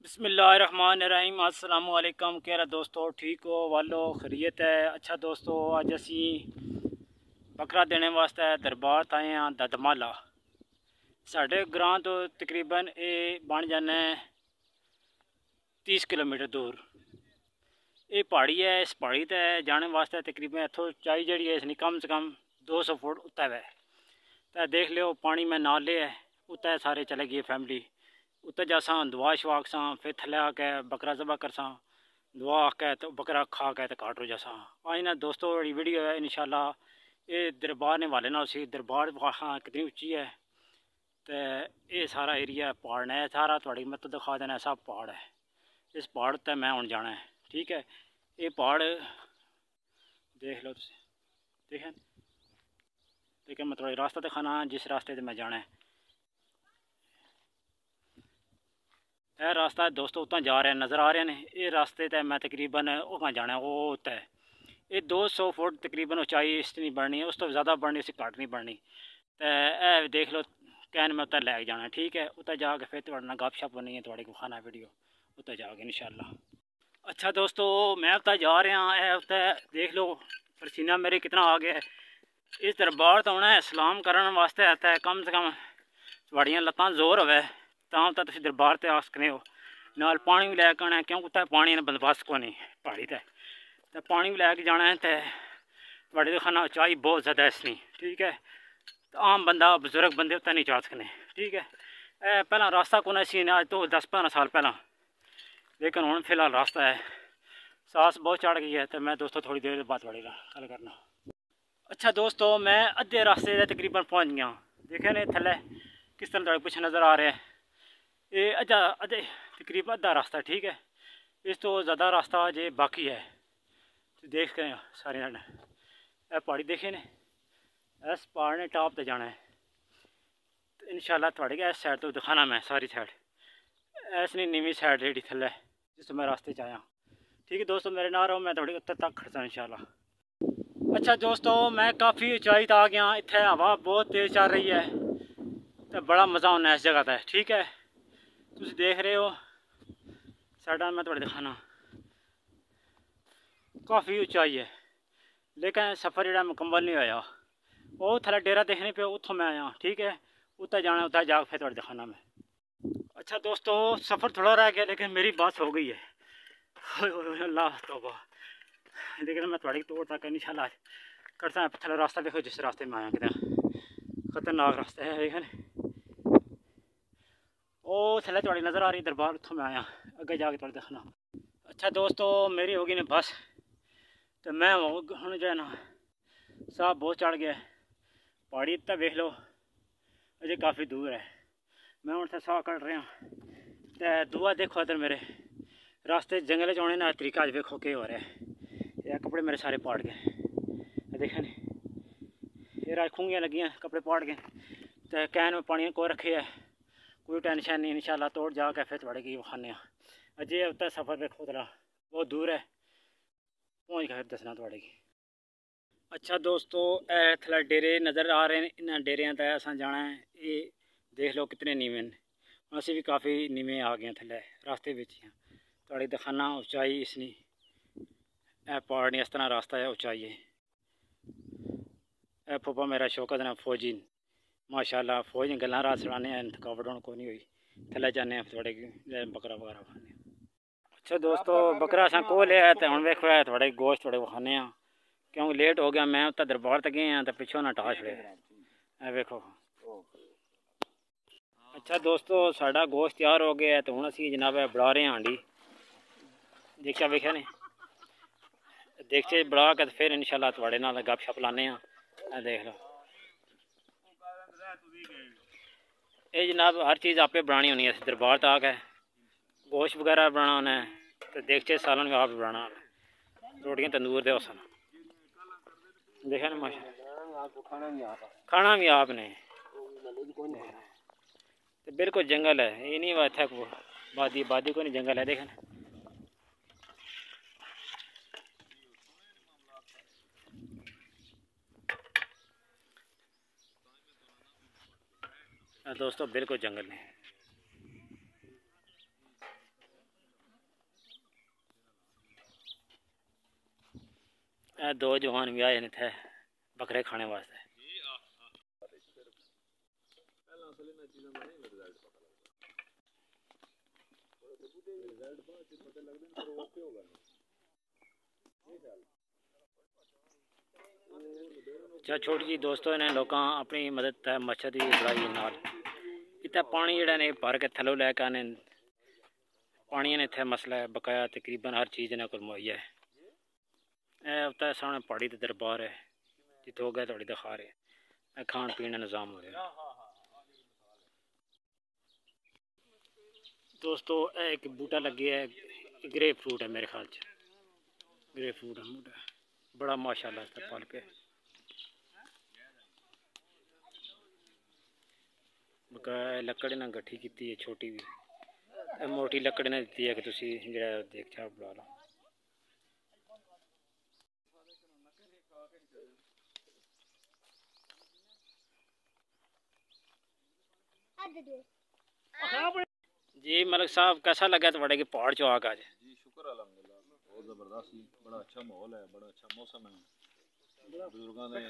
बिस्मिल्लाहिर्रहमानिर्रहीम। अस्सलाम वालेकुम। क्या दोस्तों, ठीक हो? वालो खैरियत है। अच्छा दोस्तों, अज असी बकरा देने वास्ते दरबार आए हैं ददमाला। साढ़े ग्रां तो तकरीबन ये बन जाने 30 किलोमीटर दूर। ये पहाड़ी है। इस पहाड़ी ते जाने वास्ते तकरीबन इतों उचाई जी है इसकी कम से कम 200 फुट उत्ते है। तो देख लो पानी में नाले है, उत्ते सारे चले गए फैमिली। उत्ते जासा दुआ शवा सा, फिर थले आके बकरा जबा कर सा, दुआ आके तो बकरा खा के तो काटो जैसा। आज ना दोस्तों बड़ी वीडियो है इंशाल्लाह। ये दरबार ने वाले ना उसी दरबार वहाँ कितनी उच्ची है। तो ये सारा एरिया पहाड़ है, सारा थोड़ी मैं तो दिखा देना, सब पहाड़ है। इस पहाड़ पर मैं हूँ जाना है, ठीक है। ये पहाड़ देख लो तुम, देखें लेकिन मैं थोड़ा रास्ता दिखाना जिस रास्ते से मैं जाना है। यह रास्ता दोस्तों उतना जा रहे हैं, नज़र आ रहे हैं। ये रास्ते ते मैं तकरीबन वहाँ जाना है, वो होता है। ये 200 फुट तकरीबन ऊंचाई इसकी नहीं बढ़नी है, उस तो ज़्यादा बढ़नी, इसकी घट नहीं बढ़नी। तो यह देख लो कैन में उत्तर लैके जाना है, ठीक है। उत्तर जाके फिर थोड़ा गप शप नहीं है, थोड़े को खाना वीडियो उत्तर जाके इंशाल्लाह। अच्छा दोस्तों, मैं उत्तर जा रहा है। उत्तर देख लो पसीना मेरे कितना आ गया है। इस दरबार तो होना है सलाम करने वास्ते आता है, कम से कम थोड़ियाँ लत्तां जोर होवे तां तो तुम दरबार से आ सकते हो। नाल पानी भी लैके आना है, क्योंकि उत्तर पानी का बंदोबस्त को नहीं पहाड़ी ते। तो पानी भी लैके जाना है। तो थोड़ी दिखाना उचाई बहुत ज़्यादा इसनी, ठीक है। तो आम बंदा बजुर्ग बंदे उत्तर नहीं जा सकते, ठीक है। पहला रास्ता कौन सी अज तो 10-15 साल पहला, लेकिन हूँ फिलहाल रास्ता है। सांस बहुत चढ़ गई है। तो मैं दोस्तों थोड़ी देर बाद थोड़ी गल करना। अच्छा दोस्तों, मैं अद्धे रास्ते तकरीबन पहुँच गया। देखे ने थले किस तरह थोड़े पीछे नज़र आ रहे हैं। ये अद्धे तकरीबन अद्धा रास्ता, ठीक है। इस तो ज़्यादा रास्ता जे बाकी है। तो देख कर सारे जने पहाड़ी देखे ने, इस पहाड़ ने टॉप पर जाना है। तो इंशाल्लाह थोड़े इस साइड तो दिखाना मैं सारी साइड, ऐसी नीवी साइड जी थले जिस मैं रास्ते आया, ठीक है दोस्तों। मेरे ना रहो, मैं थोड़ी उत्तर तक खड़सा इंशाल्लाह। अच्छा दोस्तों, मैं काफ़ी ऊंचाई तक आ गया। इतने हवा बहुत तेज़ चल रही है, तो बड़ा मज़ा होना इस जगह पर, ठीक है। तुम देख रहे हो साइडा मैं थोड़े दिखाना, काफ़ी ऊंचाई है, लेकिन सफ़र जो मुकम्मल नहीं होया। वो थले डेरा देखने पे उतो मैं आया, ठीक है। उत्तर जाना, उत्तर जाकर फिर थोड़ा दिखाना मैं। अच्छा दोस्तों, सफ़र थोड़ा रह गया, लेकिन मेरी बात हो गई है। अल्लाह तौबा। लेकिन मैं थोड़ी तोड़ तक इंशाल्लाह करता। थले रास्ता देखो जिस रास्ते में आया, कितना खतरनाक रास्ता है, लेकिन वो थले थोड़ी नज़र आ रही दरबार, उतो मैं आया, अगे जाके थोड़ा दिखाना। अच्छा दोस्तों, मेरी होगी ना बस। तो मैं हूँ जो है ना, साह बहुत चढ़ गया। पहाड़ी इतना देख लो अजय काफ़ी दूर है। मैं उनसे साह कट रहा। तो दुआ देखो इधर मेरे रास्ते जंगल आने ना तरीका अज देखो क्या हो रहा है। ये कपड़े मेरे सारे पाड़ गए, देखे ने ये राज खूंगियाँ लगियाँ, कपड़े पाड़ गए। तो कैन में पानी को रखे है, कोई टेंशन नहीं। इंशाल्लाह तोड़ जाके फिर थोड़े की खाने अजय उत्तर सफ़र देखो तेरा बहुत दूर है, पहुँच गए फिर दसना थोड़े की। अच्छा दोस्तों, थला डेरे नज़र आ रहे हैं, इन्होंने डेरिया तक असा जाना है। ये देख लो कितने नीवे हैं, असी भी काफ़ी नीवे आ गए थले रास्ते में। थोड़ी दिखाना उचाई इसनी, पहाड़ नहीं इस तरह रास्ता है उचाई है। फूफा मेरा शौकत ना फौजी माशाल्लाह, फौज गल्लां रात सुनाने थकावट होने को नहीं हुई। थले जाने थोड़े बकरा वगैरह खाने। अच्छा दोस्तों, बकरा असा को लिया तो हूँ वेखो है थोड़े गोश्त थोड़े खाने, क्योंकि लेट हो गया। मैं उत्तर दरबार तक गए हैं तो पिछों ना टाश छड़े वेखो। अच्छा दोस्तों, साड़ा गोश्त तैयार हो गया है। तो हूँ असी जनाब बढ़ा रहे हैं हांडी, देखा वेख्या ने, देखते बढ़ा के फिर इंशाल्लाह थोड़े नाल गप शप लाने। देख लो ये जनाब हर चीज़ आपे बनानी होनी है। दरबार तक है, गोश्त वगैरह बनाना होना है, तो देखते सालन भी आप बनाना, रोटियां तंदूर दे सन। देखा ना माशा, खाना भी आपने। तो बिल्कुल जंगल है, ये नहीं बात है वादी वादी को नहीं जंगल है। देखा दोस्तों, बिल्कुल जंगल है। दो जवान भी आए थे बकरे खाने वास्ते। अच्छा छोटी जी दोस्तों ने लोग अपनी मदद है मच्छर की बढ़ाई नाल इतना पानी जड़ा ने भर के थलो लैके आने पानी ने इतने मसला है बकाया तकरीबन हर चीज़ इन्होंने को मुहैया है। उत्तर सामने पहाड़ी का दरबार है जितों गए थोड़ी दिखा रहे खान पीने का निज़ाम हो रहा दोस्तों। एक बूटा लगे है ग्रेप फ्रूट है मेरे ख्याल ग्रेप फ्रूट है बूटा बड़ा माशाल्लाह इसका फल के बकाया लकड़ी ने गट्ठी की है छोटी भी मोटी लकड़ी ने दी है कि तुम जरा देख चाह बुला लो। जी मलिक साहब कैसा लगा थोड़े के पहाड़ चो आकर? जी शुक्र अल्हम्दुलिल्लाह बहुत ज़बरदस्त ही बड़ा अच्छा माहौल है बड़ा अच्छा मौसम है बुजुर्गों ने